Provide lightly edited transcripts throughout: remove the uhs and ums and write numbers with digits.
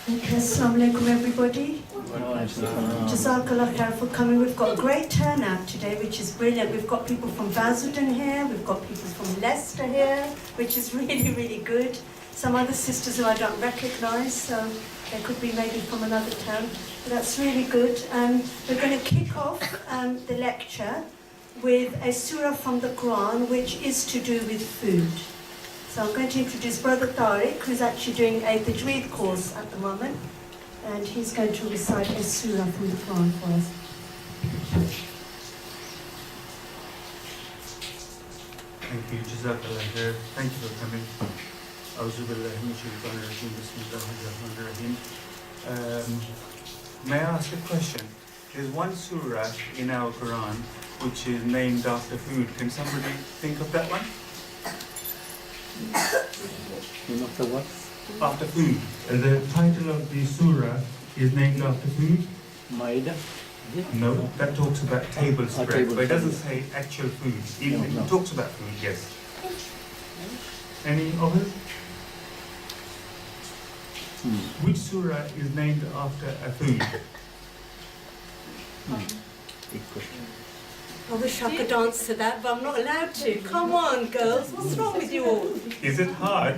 Okay, assalamu alaikum everybody. Jazakallah khair for coming. We've got a great turnout today, which is brilliant. We've got people from Basildon here, we've got people from Leicester here, which is really, really good. Some other sisters who I don't recognise, so they could be maybe from another town. But that's really good. We're going to kick off the lecture with a surah from the Quran, which is to do with food. So I'm going to introduce Brother Tariq, who's actually doing a tajweed course at the moment, and he's going to recite a surah from the Quran for us. Thank you, Jazakallah khair. Thank you for coming. A'udhu billahi minash shaitanir rajeem. Bismillahir rahmanir rahim. May I ask a question? There's one surah in our Quran which is named after food. Can somebody think of that one? After what? After food. The title of the surah is named after food? Maida? No, that talks about table spread, table but it doesn't spread. say actual food. Even No. it talks about food, yes. Any others? Which surah is named after a food? Big question. I wish I could answer that, but I'm not allowed to. Come on, girls, what's wrong with you all? Is it hard?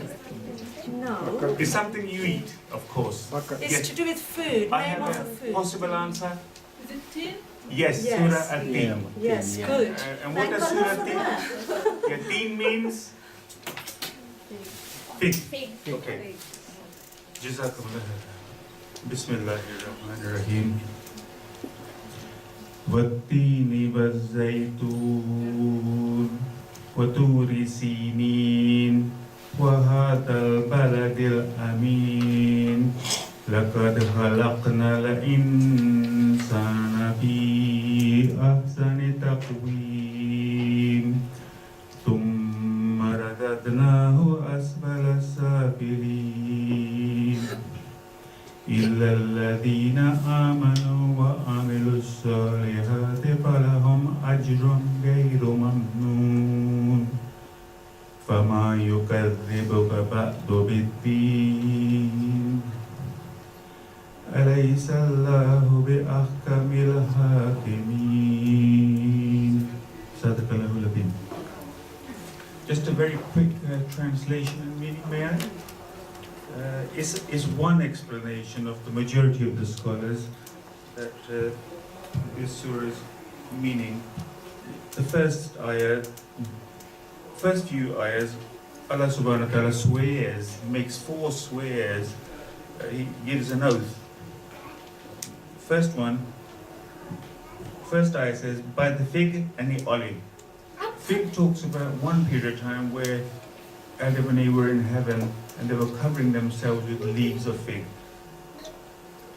No. It's something you eat, of course. It's Yes. to do with food, I name of have the a food. possible answer. Is it tea? Yes, Yes. Surah Al-Din. Yes, Yeah. good. And what Thank does Allah Surah for Din? that. Yeah, Din means fig. Okay. Jazakumullah. Bismillahirrahmanirrahim. والتين والزيتون وطور سينين وهذا البلد الأمين لقد خلقنا الإنسان في أحسن تقويم ثم رددناه أسفل السافلين إلا الذين آمنوا وعملوا الصالحات فلهم أجر غير ممنون فما يكذبك بعد بالدين أليس الله بأحكم الحاكمين صدق الله العظيم. Just a very quick translation and meaning, may I? Is one explanation of the majority of the scholars that this surah's meaning. The first few ayahs, Allah subhanahu wa ta'ala swears, makes 4 swears, he gives an oath. First ayah says, by the fig and the olive. Fig talks about one period of time where Adam and Eve were in heaven and they were covering themselves with leaves of fig.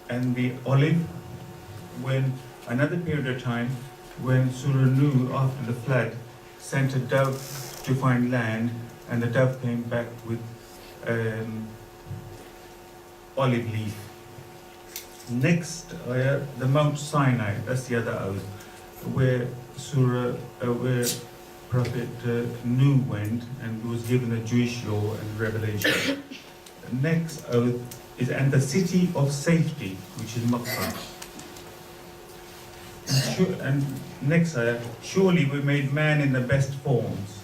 And the olive, when another period of time, when Surah Nuh, after the flood, sent a dove to find land, and the dove came back with olive leaf. Next ayah, the Mount Sinai, that's the other oath, where where Prophet Nuh went and was given a Jewish law and revelation. Next oath is, and the city of safety, which is Makkah. And next ayah, surely we made man in the best forms,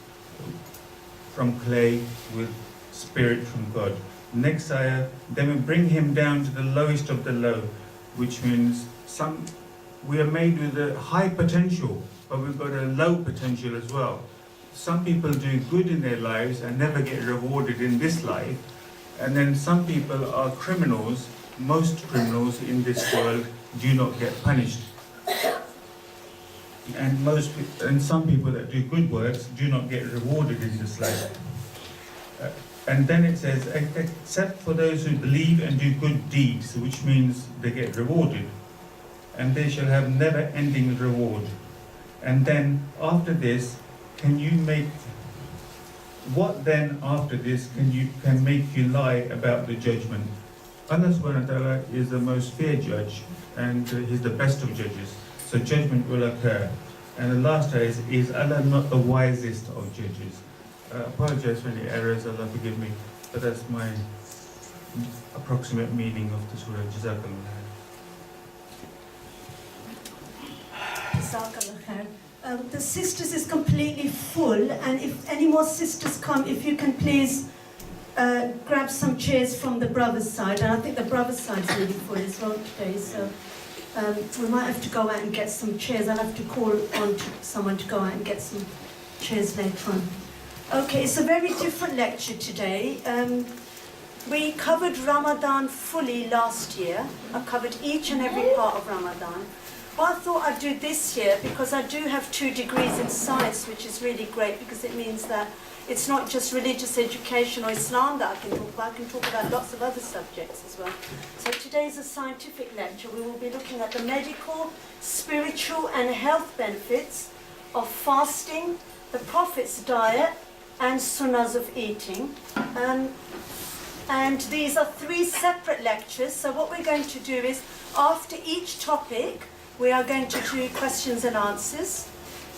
from clay with spirit from God. Next ayah, then we bring him down to the lowest of the low, which means we are made with a high potential, but we've got a low potential as well. Some people do good in their lives and never get rewarded in this life, and then some people are criminals. Most criminals in this world do not get punished, and some people that do good works do not get rewarded in this life. And then it says, except for those who believe and do good deeds, which means they get rewarded, and they shall have never-ending reward. And then after this, what then after this can make you lie about the judgment? Allah subhanahu wa ta'ala is the most fair judge, and He's the best of judges. So judgment will occur. And the last is Allah not the wisest of judges? Apologize for any errors, Allah forgive me, but that's my approximate meaning of the surah. Jazakallah. Jazakallah khair. The sisters is completely full, and if any more sisters come, if you can please grab some chairs from the brothers' side, and I think the brothers' side is really full as well today, so we might have to go out and get some chairs. I'll have to call on to someone to go out and get some chairs later on. Okay, it's a very different lecture today. We covered Ramadan fully last year. I covered each and every part of Ramadan. What I thought I'd do this year, because I do have 2 degrees in science, which is really great, because it means that it's not just religious education or Islam that I can talk about. I can talk about lots of other subjects as well. So today is a scientific lecture. We will be looking at the medical, spiritual and health benefits of fasting, the Prophet's diet and sunnahs of eating. And these are 3 separate lectures. So what we're going to do is, after each topic, we are going to do questions and answers,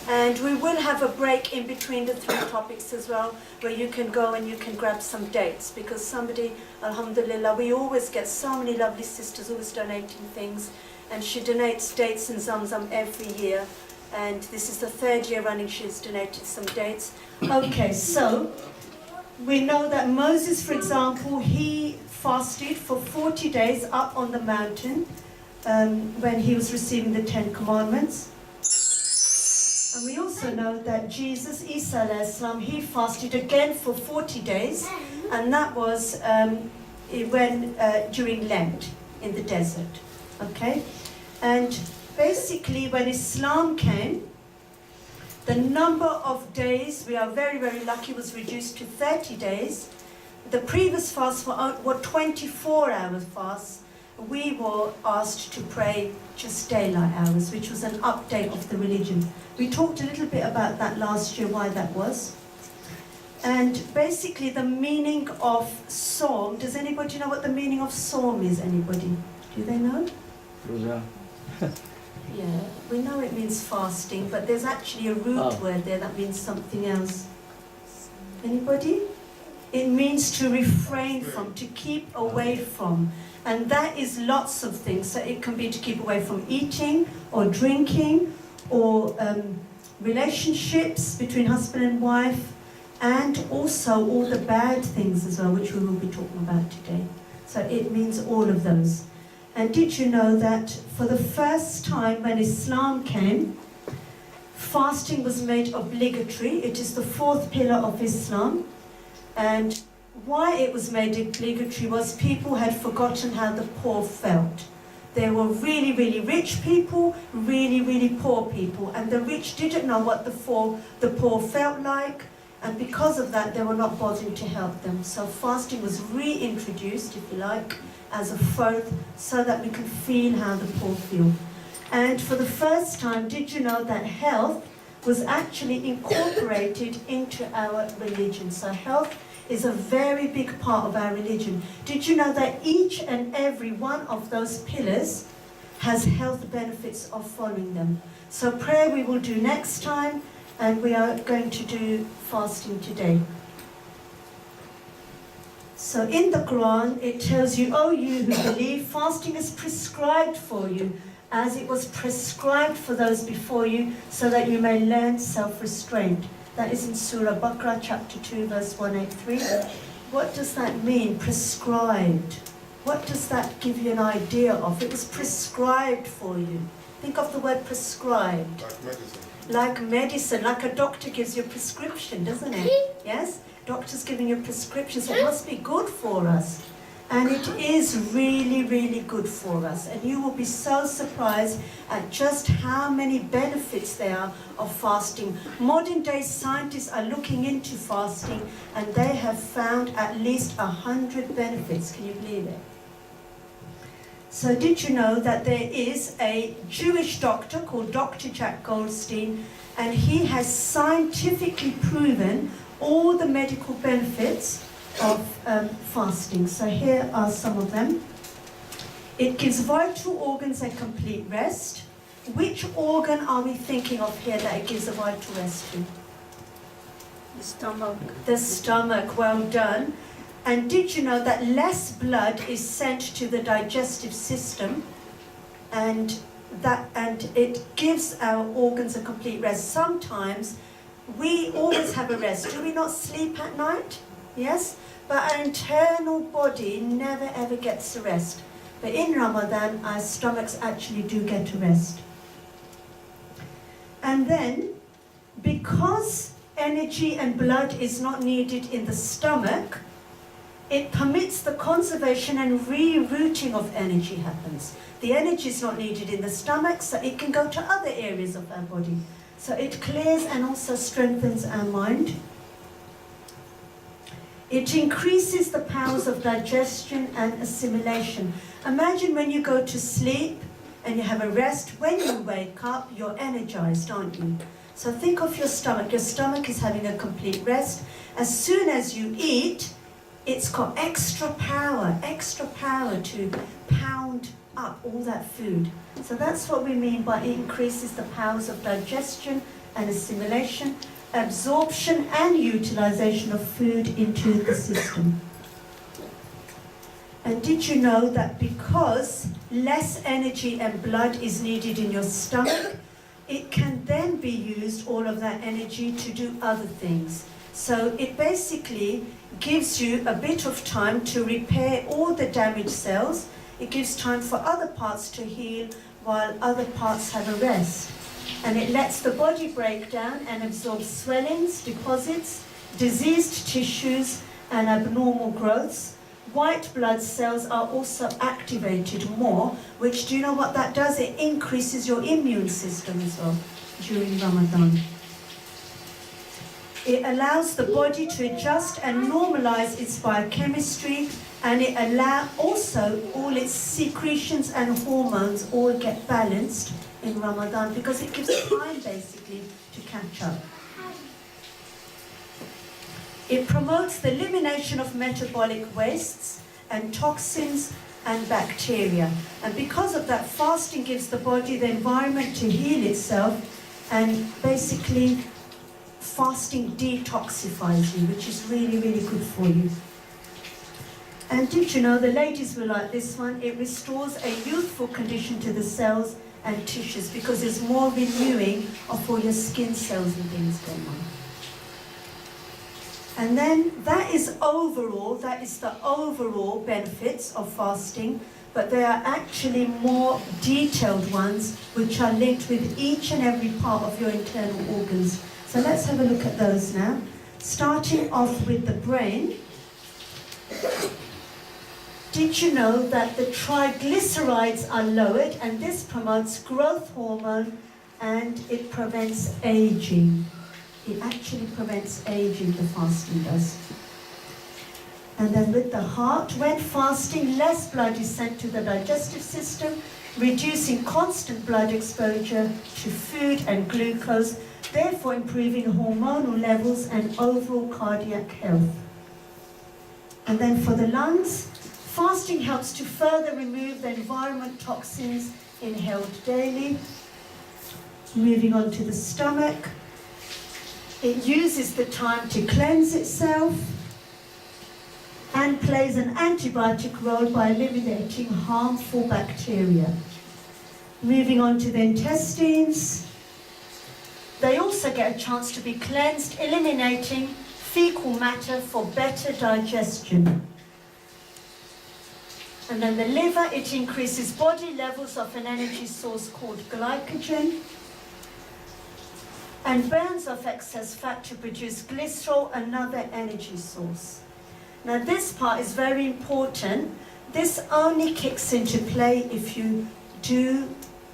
and we will have a break in between the 3 topics as well, where you can go and you can grab some dates, because somebody, alhamdulillah, we always get so many lovely sisters always donating things, and she donates dates and Zamzam every year, and this is the 3rd year running she's donated some dates. Okay, so we know that Moses, for example, he fasted for 40 days up on the mountain, when he was receiving the 10 Commandments. And we also know that Jesus, Isa alayhi salam, he fasted again for 40 days, and that was during Lent in the desert. Okay? And basically when Islam came, the number of days, we are very, very lucky, was reduced to 30 days. The previous fasts were 24-hour fasts. We were asked to pray just daylight hours, which was an update of the religion. We talked a little bit about that last year, why that was. And basically the meaning of Sawm, does anybody know what the meaning of Sawm is, anybody? Do they know? Rosa. Yeah, we know it means fasting, but there's actually a root word there that means something else. Anybody? It means to refrain from, to keep away from. And that is lots of things. So it can be to keep away from eating or drinking or relationships between husband and wife, and also all the bad things as well, which we will be talking about today. So it means all of those. And did you know that for the first time when Islam came, fasting was made obligatory? It is the 4th pillar of Islam. And why it was made obligatory was people had forgotten how the poor felt. There were really, really rich people, really, really poor people, and the rich didn't know what the poor felt like, and because of that they were not bothering to help them. So fasting was reintroduced, if you like, as a fard, so that we can feel how the poor feel. And for the first time, did you know that health was actually incorporated into our religion? So health is a very big part of our religion. Did you know that each and every one of those pillars has health benefits of following them? So prayer we will do next time, and we are going to do fasting today. So in the Quran it tells you, "O you who believe, fasting is prescribed for you, as it was prescribed for those before you, so that you may learn self-restraint." That is in Surah Baqarah chapter 2 verse 183. What does that mean, prescribed? What does that give you an idea of? It was prescribed for you. Think of the word prescribed. Like medicine. Like medicine, like a doctor gives you a prescription, doesn't it? Yes? Doctor's giving you a prescription, so it must be good for us. And it is really, really good for us. And you will be so surprised at just how many benefits there are of fasting. Modern day scientists are looking into fasting, and they have found at least 100 benefits. Can you believe it? So did you know that there is a Jewish doctor called Dr. Jack Goldstein, and he has scientifically proven all the medical benefits of fasting. So here are some of them. It gives vital organs a complete rest. Which organ are we thinking of here that it gives a vital rest to? The stomach. The stomach, well done. And did you know that less blood is sent to the digestive system, and it gives our organs a complete rest? Sometimes we always have a rest. Do we not sleep at night? Yes? But our internal body never ever gets a rest. But in Ramadan, our stomachs actually do get a rest. And then, because energy and blood is not needed in the stomach, it permits the conservation and rerouting of energy happens. The energy is not needed in the stomach, so it can go to other areas of our body. So it clears and also strengthens our mind. It increases the powers of digestion and assimilation. Imagine when you go to sleep and you have a rest, when you wake up, you're energized, aren't you? So think of your stomach. Your stomach is having a complete rest. As soon as you eat, it's got extra power to pound up all that food. So that's what we mean by it increases the powers of digestion and assimilation, absorption and utilization of food into the system. And did you know that because less energy and blood is needed in your stomach, it can then be used, all of that energy, to do other things. So it basically gives you a bit of time to repair all the damaged cells. It gives time for other parts to heal while other parts have a rest. And it lets the body break down and absorb swellings, deposits, diseased tissues, and abnormal growths. White blood cells are also activated more, which, do you know what that does? It increases your immune system as well during Ramadan. It allows the body to adjust and normalize its biochemistry, and it allows also all its secretions and hormones all get balanced in Ramadan, because it gives time basically to catch up. It promotes the elimination of metabolic wastes and toxins and bacteria. And because of that, fasting gives the body the environment to heal itself, and basically fasting detoxifies you, which is really, really good for you. And did you know, the ladies will like this one, it restores a youthful condition to the cells and tissues, because there's more renewing of all your skin cells and things going on. And then that is the overall benefits of fasting, but there are actually more detailed ones which are linked with each and every part of your internal organs. So let's have a look at those now. Starting off with the brain. Did you know that the triglycerides are lowered, and this promotes growth hormone and it prevents aging? It actually prevents aging, the fasting does. And then with the heart, when fasting, less blood is sent to the digestive system, reducing constant blood exposure to food and glucose, therefore improving hormonal levels and overall cardiac health. And then for the lungs, fasting helps to further remove the environment toxins inhaled daily. Moving on to the stomach, it uses the time to cleanse itself and plays an antibiotic role by eliminating harmful bacteria. Moving on to the intestines, they also get a chance to be cleansed, eliminating fecal matter for better digestion. And then the liver, it increases body levels of an energy source called glycogen, and burns off excess fat to produce glycerol, another energy source. Now this part is very important. This only kicks into play if you do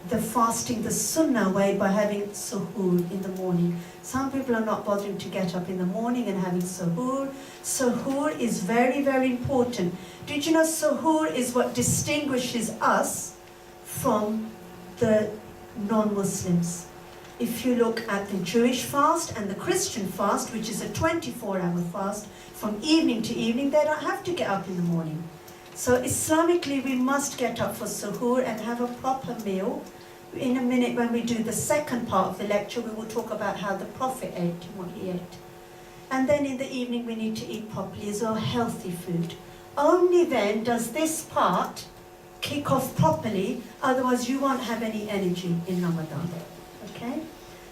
the fasting the sunnah way by having suhoor in the morning. Some people are not bothering to get up in the morning and having suhoor. Suhoor is very, very important. Did you know suhoor is what distinguishes us from the non-Muslims? If you look at the Jewish fast and the Christian fast, which is a 24-hour fast, from evening to evening, they don't have to get up in the morning. So Islamically, we must get up for suhoor and have a proper meal. In a minute, when we do the second part of the lecture, we will talk about how the Prophet ate and what he ate. And then in the evening we need to eat properly as well, healthy food. Only then does this part kick off properly, otherwise you won't have any energy in Ramadan. Okay?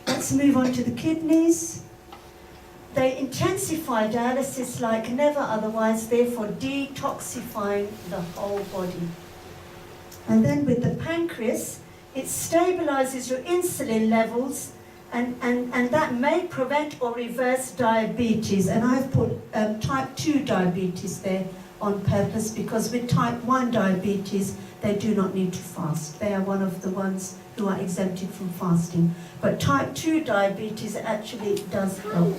Let's move on to the kidneys. They intensify dialysis like never otherwise, therefore detoxifying the whole body. And then with the pancreas, it stabilizes your insulin levels and that may prevent or reverse diabetes. And I've put type 2 diabetes there on purpose because with type 1 diabetes, they do not need to fast. They are one of the ones who are exempted from fasting. But type 2 diabetes actually does help.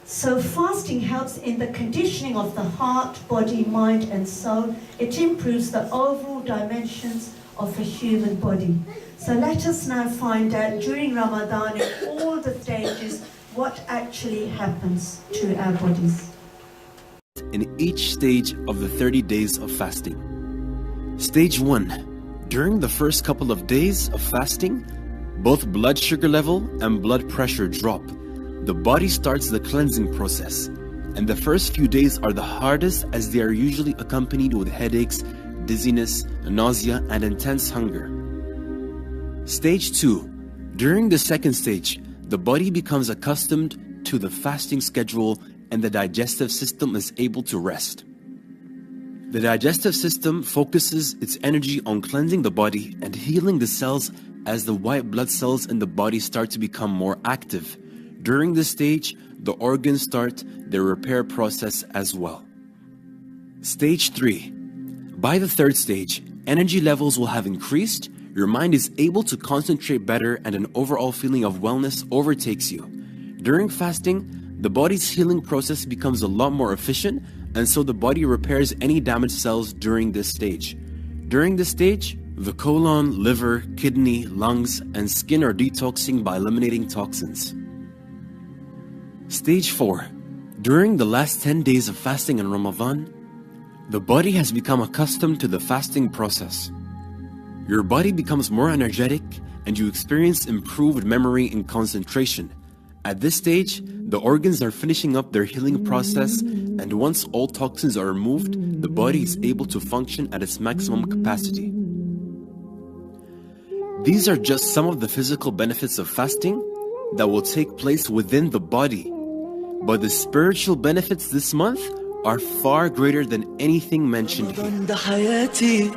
So fasting helps in the conditioning of the heart, body, mind and soul. It improves the overall dimensions of a human body. So let us now find out during Ramadan in all the stages what actually happens to our bodies. In each stage of the 30 days of fasting. Stage 1. During the first couple of days of fasting, both blood sugar level and blood pressure drop. The body starts the cleansing process, and the first few days are the hardest as they are usually accompanied with headaches, dizziness, nausea, and intense hunger. Stage 2. During the second stage, the body becomes accustomed to the fasting schedule and the digestive system is able to rest. The digestive system focuses its energy on cleansing the body and healing the cells as the white blood cells in the body start to become more active. During this stage, the organs start their repair process as well. Stage 3. By the third stage, energy levels will have increased, your mind is able to concentrate better, and an overall feeling of wellness overtakes you. During fasting, the body's healing process becomes a lot more efficient, and so the body repairs any damaged cells during this stage. During this stage, the colon, liver, kidney, lungs, and skin are detoxing by eliminating toxins. Stage 4. During the last 10 days of fasting in Ramadan, the body has become accustomed to the fasting process. Your body becomes more energetic and you experience improved memory and concentration. At this stage, the organs are finishing up their healing process, and once all toxins are removed, the body is able to function at its maximum capacity. These are just some of the physical benefits of fasting that will take place within the body. But the spiritual benefits this month are far greater than anything mentioned here.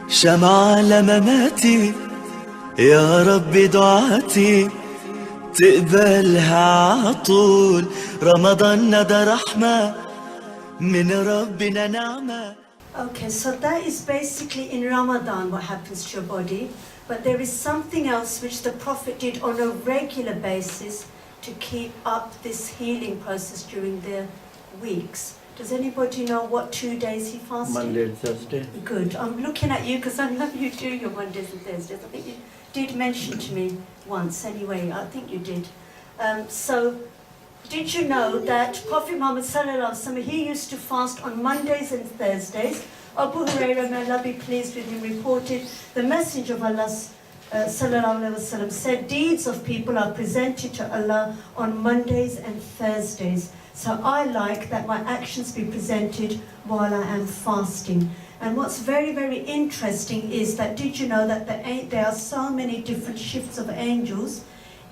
شمعة لمماتي يا رب دعاتي تقبلها عطول رمضان ده رحمة من ربنا نعمة. Okay, so that is basically in Ramadan what happens to your body, but there is something else which the Prophet did on a regular basis to keep up this healing process during the weeks. Does anybody know what 2 days he fasted? Monday and Thursday. Good. I'm looking at you because I know you do your Mondays and Thursdays. I think you did mention to me once anyway. I think you did. So, did you know that Prophet Muhammad sallallahu alaihi wasallam, he used to fast on Mondays and Thursdays? Abu Hurairah, may Allah be pleased with him, reported the Messenger of Allah sallallahu alaihi wasallam said, deeds of people are presented to Allah on Mondays and Thursdays. So I like that my actions be presented while I am fasting. And what's very, very interesting is that, did you know that there are so many different shifts of angels?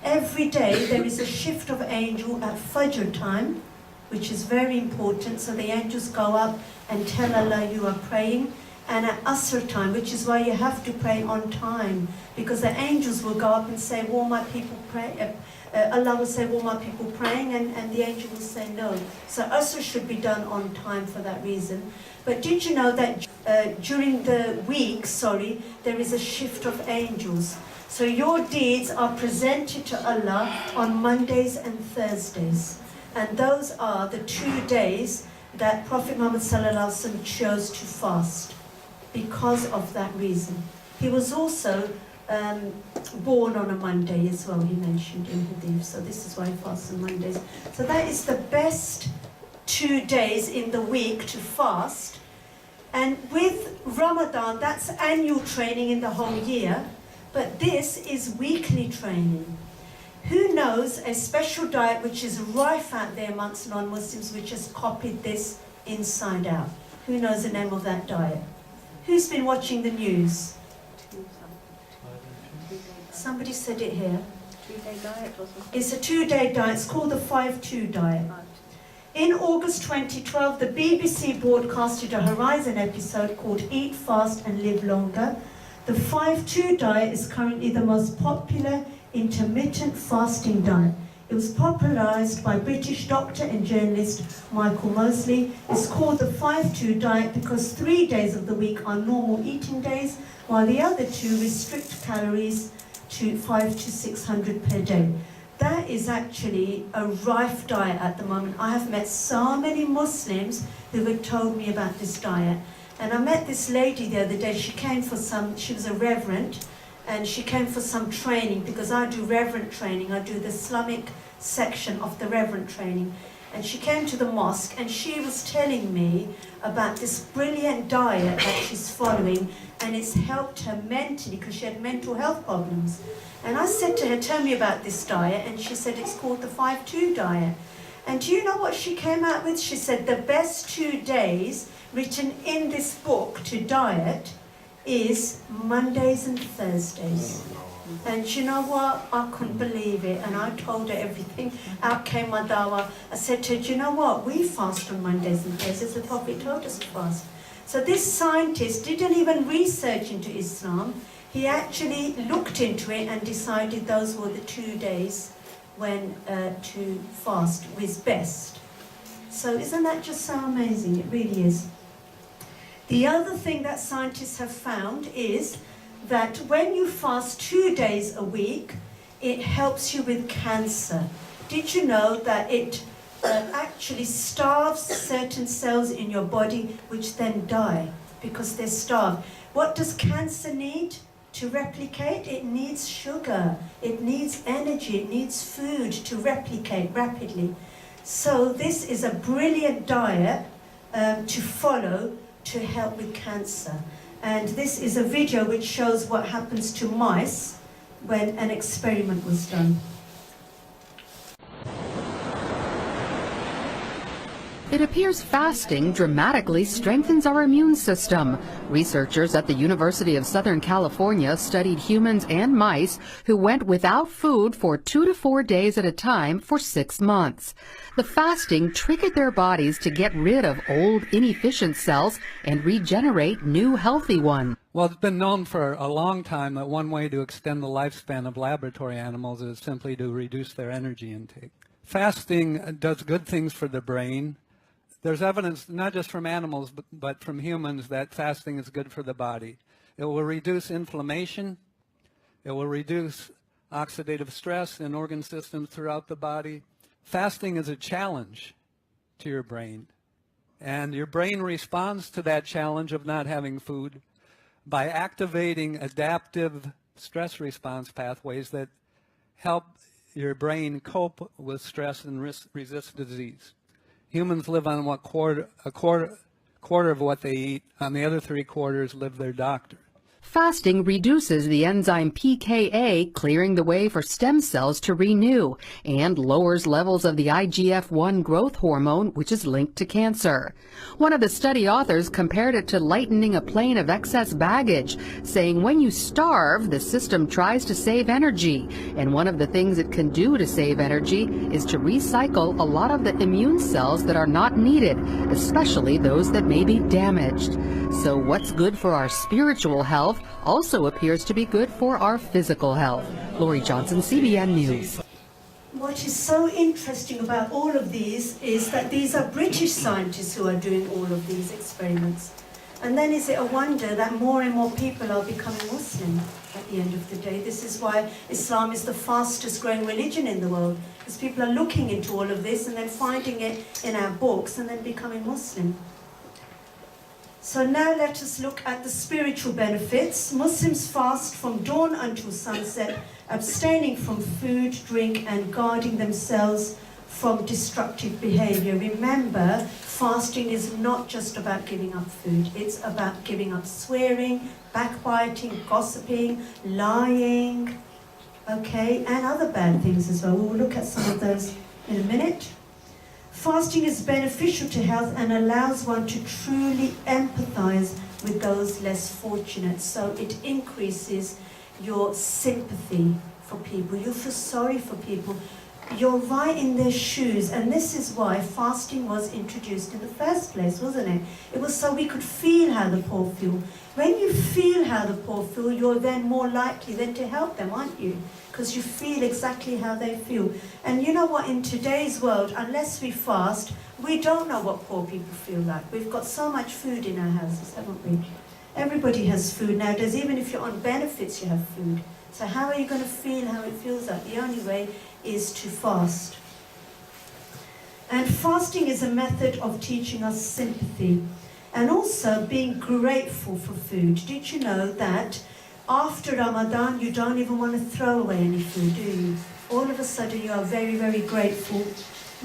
Every day there is a shift of angel at Fajr time, which is very important. So the angels go up and tell Allah you are praying. And at Asr time, which is why you have to pray on time, because the angels will go up and say, well, my people pray. Allah will say, well, my people praying, and the angel will say no. So Asr should be done on time for that reason. But did you know that during the week, there is a shift of angels? So your deeds are presented to Allah on Mondays and Thursdays. And those are the 2 days that Prophet Muhammad sallallahu alaihi wasallam chose to fast because of that reason. He was also born on a Monday as well, he mentioned in Hadith. So this is why he fasts on Mondays. So that is the best 2 days in the week to fast. And with Ramadan, that's annual training in the whole year. But this is weekly training. Who knows a special diet which is rife out there amongst non-Muslims which has copied this inside out? Who knows the name of that diet? Who's been watching the news? Somebody said it here. 2-day diet or something. It's a 2-day diet. It's called the 5-2 diet. In August 2012, the BBC broadcasted a Horizon episode called Eat Fast and Live Longer. The 5-2 diet is currently the most popular intermittent fasting diet. It was popularised by British doctor and journalist Michael Mosley. It's called the 5-2 diet because 3 days of the week are normal eating days, while the other 2 restrict calories to 500 to 600 per day. That is actually a rife diet at the moment. I have met so many Muslims who have told me about this diet. And I met this lady the other day. She was a reverend, and she came for some training because I do reverend training. I do the Islamic section of the reverend training. And she came to the mosque and she was telling me about this brilliant diet that she's following, and it's helped her mentally because she had mental health problems. And I said to her, tell me about this diet, and she said it's called the 5-2 diet. And do you know what she came out with? She said the best 2 days written in this book to diet is Mondays and Thursdays. And you know what? I couldn't believe it. And I told her everything. Out came my dawah. I said to her, do you know what? We fast on Mondays and Thursdays. The Prophet told us to fast. So this scientist didn't even research into Islam. He actually looked into it and decided those were the 2 days when to fast was best. So isn't that just so amazing? It really is. The other thing that scientists have found is that when you fast 2 days a week, it helps you with cancer. Did you know that it actually starves certain cells in your body which then die because they're starved? What does cancer need to replicate? It needs sugar, it needs energy, it needs food to replicate rapidly. So this is a brilliant diet to follow to help with cancer. And this is a video which shows what happens to mice when an experiment was done. It appears fasting dramatically strengthens our immune system. Researchers at the University of Southern California studied humans and mice who went without food for 2 to 4 days at a time for 6 months. The fasting triggered their bodies to get rid of old, inefficient cells and regenerate new, healthy ones. Well, it's been known for a long time that one way to extend the lifespan of laboratory animals is simply to reduce their energy intake. Fasting does good things for the brain. There's evidence, not just from animals, but from humans, that fasting is good for the body. It will reduce inflammation. It will reduce oxidative stress in organ systems throughout the body. Fasting is a challenge to your brain. And your brain responds to that challenge of not having food by activating adaptive stress response pathways that help your brain cope with stress and resist disease. Humans live on a quarter of what they eat. On the other 3 quarters live their doctor. Fasting reduces the enzyme pKa, clearing the way for stem cells to renew, and lowers levels of the IGF-1 growth hormone, which is linked to cancer. One of the study authors compared it to lightening a plane of excess baggage, saying when you starve, the system tries to save energy, and one of the things it can do to save energy is to recycle a lot of the immune cells that are not needed, especially those that may be damaged. So what's good for our spiritual health also appears to be good for our physical health. Lori Johnson, CBN News. What is so interesting about all of these is that these are British scientists who are doing all of these experiments. And then is it a wonder that more and more people are becoming Muslim at the end of the day? This is why Islam is the fastest growing religion in the world, because people are looking into all of this and then finding it in our books and then becoming Muslim. So now let us look at the spiritual benefits. Muslims fast from dawn until sunset, abstaining from food, drink, and guarding themselves from destructive behavior. Remember, fasting is not just about giving up food. It's about giving up swearing, backbiting, gossiping, lying, okay, and other bad things as well. We'll look at some of those in a minute. Fasting is beneficial to health and allows one to truly empathize with those less fortunate. So it increases your sympathy for people. You feel sorry for people. You're right in their shoes, and this is why fasting was introduced in the first place, wasn't it? It was so we could feel how the poor feel. When you feel how the poor feel, you're then more likely then to help them, aren't you? Because you feel exactly how they feel. And you know what, in today's world, unless we fast, we don't know what poor people feel like. We've got so much food in our houses, haven't we? Everybody has food nowadays. Even if you're on benefits, you have food. So how are you going to feel how it feels like? The only way is to fast. And fasting is a method of teaching us sympathy and also being grateful for food. Did you know that after Ramadan, you don't even want to throw away any food, do you? All of a sudden, you are very, very grateful.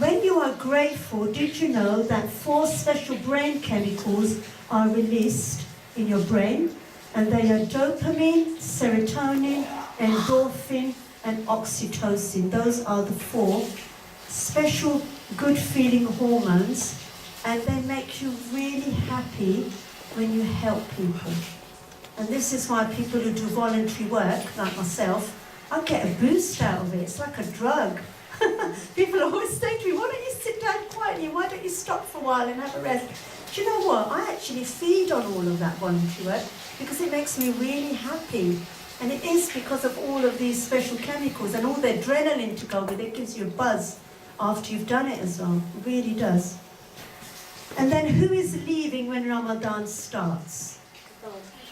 When you are grateful, did you know that 4 special brain chemicals are released in your brain? And they are dopamine, serotonin, endorphin, and oxytocin. Those are the 4 special good-feeling hormones, and they make you really happy when you help people. And this is why people who do voluntary work, like myself, I get a boost out of it. It's like a drug. People always say to me, why don't you sit down quietly? Why don't you stop for a while and have a rest? Do you know what? I actually feed on all of that voluntary work because it makes me really happy. And it is because of all of these special chemicals and all the adrenaline to go with it. It gives you a buzz after you've done it as well. It really does. And then who is leaving when Ramadan starts?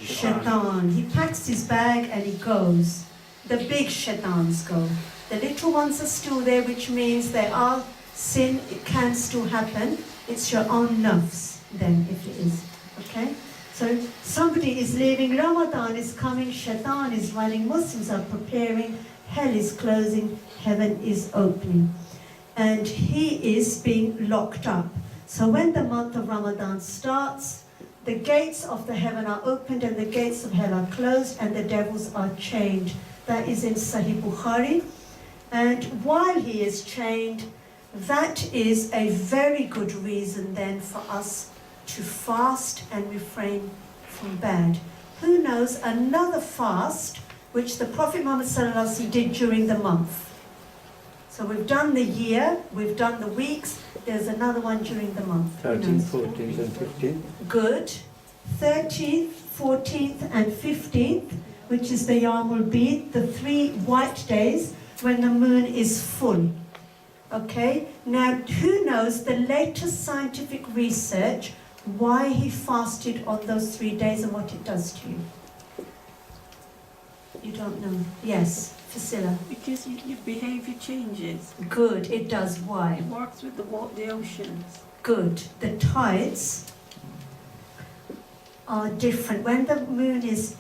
Shaitan. He packs his bag and he goes. The big shaitans go. The little ones are still there, which means they are sin. It can still happen. It's your own nafs then, if it is. Okay? So somebody is leaving, Ramadan is coming, Shaitan is running, Muslims are preparing, hell is closing, heaven is opening. And he is being locked up. So when the month of Ramadan starts, the gates of the heaven are opened and the gates of hell are closed and the devils are chained. That is in Sahih Bukhari. And while he is chained, that is a very good reason then for us to fast and refrain from bad. Who knows another fast which the Prophet Muhammad ﷺ did during the month? So we've done the year, we've done the weeks, there's another one during the month. 13th, 14th and 15th. Good. 13th, 14th and 15th, which is the Yawmul Bid, the 3 white days when the moon is full. Okay? Now, who knows the latest scientific research why he fasted on those 3 days and what it does to you? You don't know? Yes, Fasila. Because your behaviour changes. Good, it does. Why? It works with the oceans. Good. The tides are different. When the moon is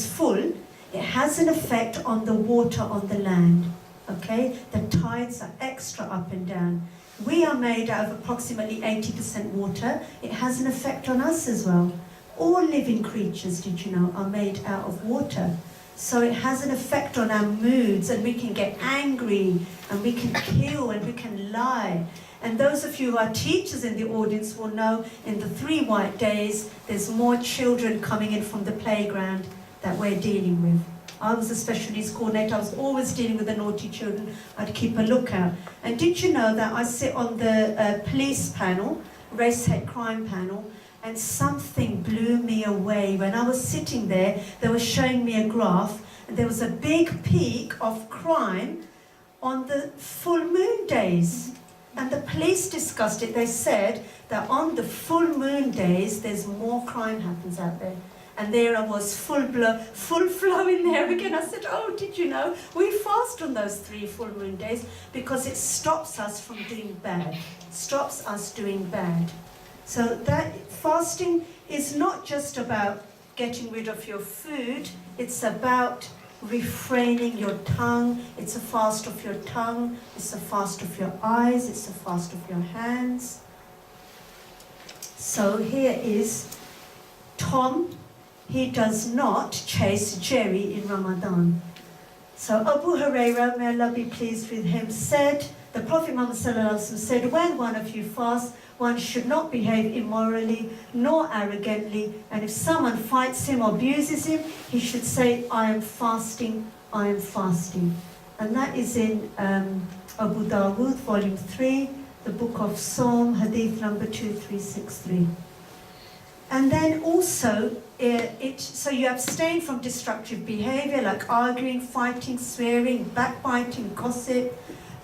full, it has an effect on the water on the land. Okay? The tides are extra up and down. We are made out of approximately 80% water. It has an effect on us as well. All living creatures, did you know, are made out of water. So it has an effect on our moods, and we can get angry, and we can kill, and we can lie. And those of you who are teachers in the audience will know in the 3 white days, there's more children coming in from the playground that we're dealing with. I was a special needs coordinator. I was always dealing with the naughty children. I'd keep a lookout. And did you know that I sit on the police panel, race hate crime panel, and something blew me away. When I was sitting there, they were showing me a graph, and there was a big peak of crime on the full moon days. And the police discussed it. They said that on the full moon days, there's more crime happens out there. And there I was, full flow in there again. I said, oh, did you know? We fast on those 3 full moon days because it stops us from doing bad. Stops us doing bad. So that fasting is not just about getting rid of your food. It's about refraining your tongue. It's a fast of your tongue. It's a fast of your eyes. It's a fast of your hands. So here is Tom. He does not chase Jerry in Ramadan. So Abu Huraira, may Allah be pleased with him, said, the Prophet Muhammad said, when one of you fasts, one should not behave immorally nor arrogantly, and if someone fights him or abuses him, he should say, I am fasting, I am fasting. And that is in Abu Dawood, volume 3, the book of Psalm, hadith number 2363. And then also, so you abstain from destructive behavior like arguing, fighting, swearing, backbiting, gossip,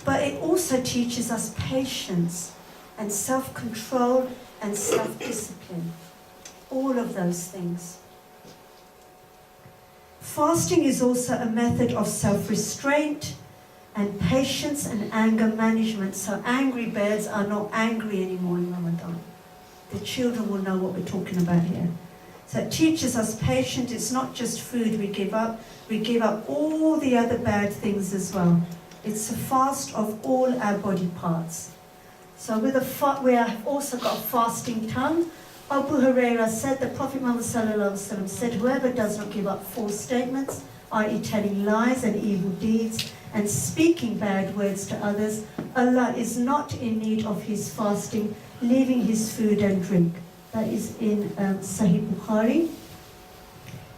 but it also teaches us patience and self-control and self-discipline. All of those things. Fasting is also a method of self-restraint and patience and anger management. So angry birds are not angry anymore in Ramadan. The children will know what we're talking about here. So it teaches us patience. It's not just food we give up all the other bad things as well. It's a fast of all our body parts. So with we have also got a fasting tongue. Abu Huraira said, the Prophet Muhammad said, whoever does not give up false statements, i.e. telling lies and evil deeds, and speaking bad words to others, Allah is not in need of his fasting, leaving his food and drink. That is in Sahih Bukhari.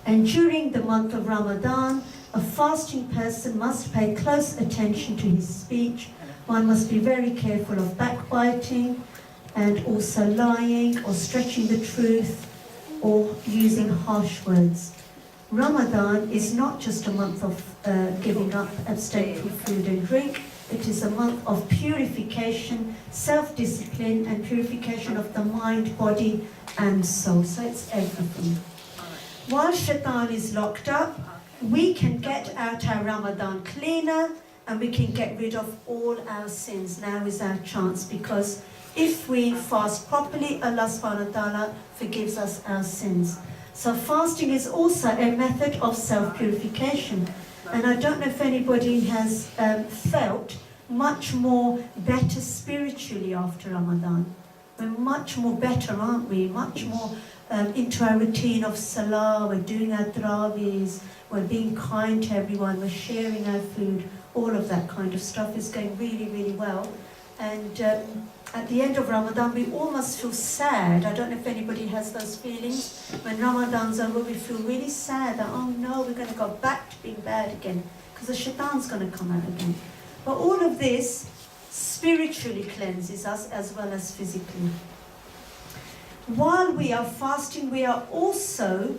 And during the month of Ramadan, a fasting person must pay close attention to his speech. One must be very careful of backbiting and also lying or stretching the truth or using harsh words. Ramadan is not just a month of giving up, abstaining from food and drink. It is a month of purification, self-discipline, and purification of the mind, body, and soul. So it's everything. While Shaitan is locked up, we can get out our Ramadan cleaner and we can get rid of all our sins. Now is our chance, because if we fast properly, Allah subhanahu wa ta'ala forgives us our sins. So fasting is also a method of self-purification. And I don't know if anybody has felt much more better spiritually after Ramadan. We're much more better, aren't we? Much more into our routine of salah, we're doing our tarawihs, we're being kind to everyone, we're sharing our food, all of that kind of stuff is going really, really well. And at the end of Ramadan, we almost feel sad. I don't know if anybody has those feelings. When Ramadan's over, we feel really sad that, oh no, we're going to go back to being bad again, because the shaitan's going to come out again. But all of this spiritually cleanses us as well as physically. While we are fasting, we are also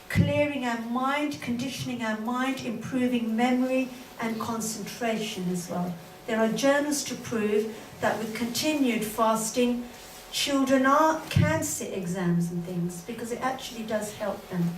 clearing our mind, conditioning our mind, improving memory and concentration as well. There are journals to prove that with continued fasting, children can sit exams and things, because it actually does help them.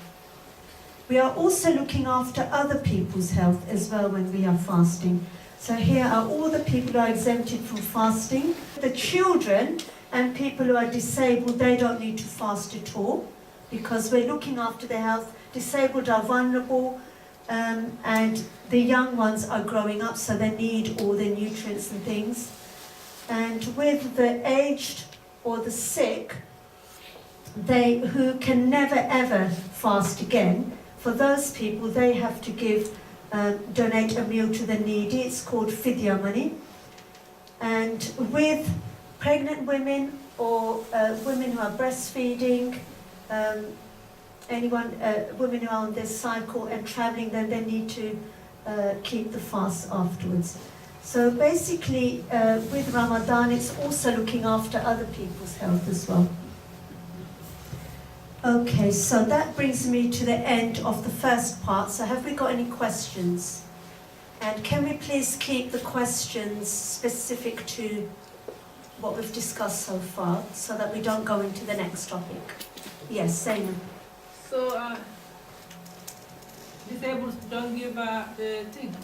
We are also looking after other people's health as well when we are fasting. So here are all the people who are exempted from fasting. The children and people who are disabled, they don't need to fast at all, because we're looking after their health. Disabled are vulnerable, and the young ones are growing up, so they need all the nutrients and things. And with the aged or the sick, who can never ever fast again, for those people, they have to donate a meal to the needy. It's called fidya money. And with pregnant women or women who are breastfeeding, women who are on their cycle and traveling, then they need to keep the fast afterwards. So basically, with Ramadan, it's also looking after other people's health as well. Okay, so that brings me to the end of the first part. So have we got any questions? And can we please keep the questions specific to what we've discussed so far, so that we don't go into the next topic? Yes, Zainab. So, disabled don't give the thing?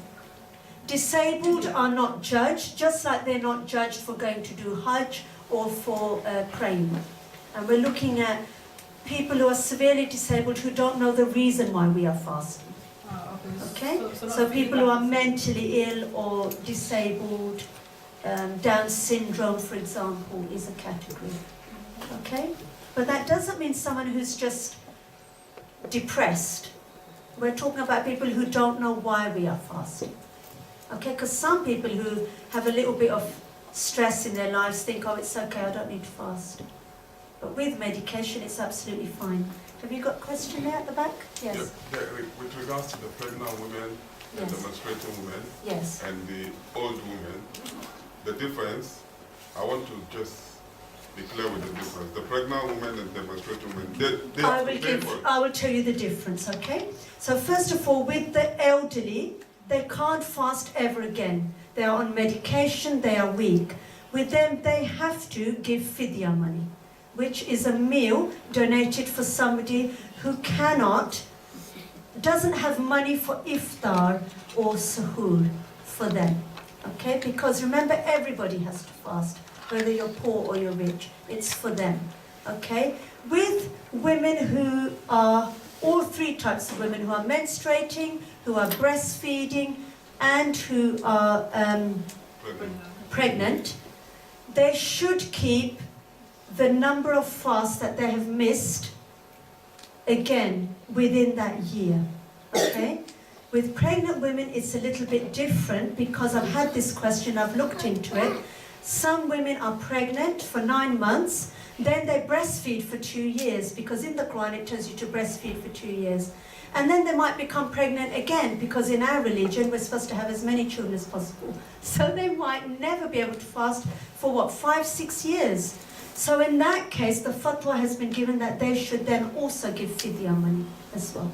Disabled are not judged, just like they're not judged for going to do Hajj or for praying. And we're looking at people who are severely disabled who don't know the reason why we are fasting. Okay? So people who are mentally ill or disabled, Down syndrome, for example, is a category. Okay? But that doesn't mean someone who's just depressed We're talking about people who don't know why we are fasting. Okay, because some people who have a little bit of stress in their lives think, oh, it's okay, I don't need to fast. But with medication, it's absolutely fine. Have you got a question there at the back? Yes. Yeah, with regards to the pregnant women and the Yes. menstruating women Yes. and the old women, the difference, I want to just be clear with the difference. The pregnant women and the menstruating women, they have to pay for it. I will tell you the difference, okay? So first of all, with the elderly, they can't fast ever again. They are on medication, they are weak. With them, they have to give fidya money, which is a meal donated for somebody who doesn't have money for iftar or suhoor for them, okay? Because remember, everybody has to fast, whether you're poor or you're rich, it's for them, okay? With women who are, all three types of women who are menstruating, who are breastfeeding, and who are pregnant, they should keep the number of fasts that they have missed, again, within that year, okay? With pregnant women, it's a little bit different because I've had this question, I've looked into it. Some women are pregnant for 9 months, then they breastfeed for 2 years, because in the Quran it tells you to breastfeed for 2 years. And then they might become pregnant again, because in our religion we're supposed to have as many children as possible. So they might never be able to fast for what, 5-6 years. So in that case, the fatwa has been given that they should then also give fidya money as well.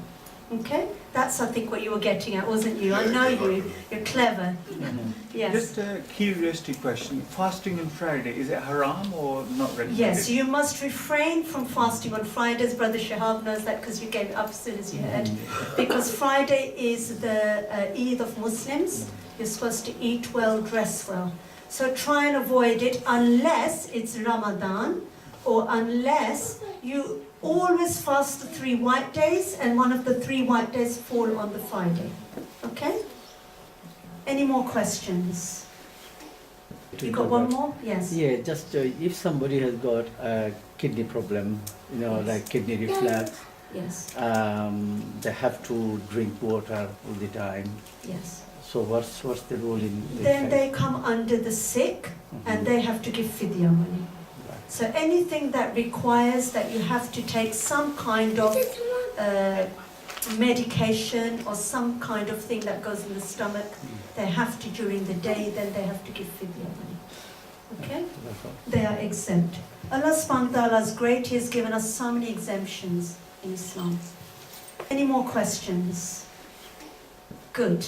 Okay? That's, I think, what you were getting at, wasn't you? I know you. You're clever. Yes. Just a curiosity question. Fasting on Friday, is it haram or not recommended? Yes, you must refrain from fasting on Fridays. Brother Shahab knows that because you gave it up as soon as you heard. Because Friday is the Eid of Muslims. You're supposed to eat well, dress well. So try and avoid it unless it's Ramadan, or unless you always fast the 3 white days and one of the 3 white days fall on the Friday. Okay? Any more questions? You got one more? Yes. Yeah, just if somebody has got a kidney problem, like kidney reflux, Yes. they have to drink water all the time. Yes. So what's the rule in this Then case? they come under the sick and they have to give fidya money. So anything that requires that you have to take some kind of medication or some kind of thing that goes in the stomach, they have to during the day, then they have to give fidya money. Okay? They are exempt. Allah subhanahu wa ta'ala is great. He has given us so many exemptions in Islam. Any more questions? Good.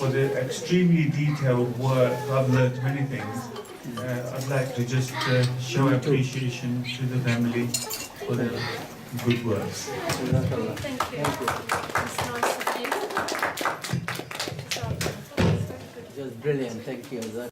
For the extremely detailed work, I've learned many things. I'd like to just show appreciation to the family for their good works. Thank you. It's nice of you. Just brilliant, thank you.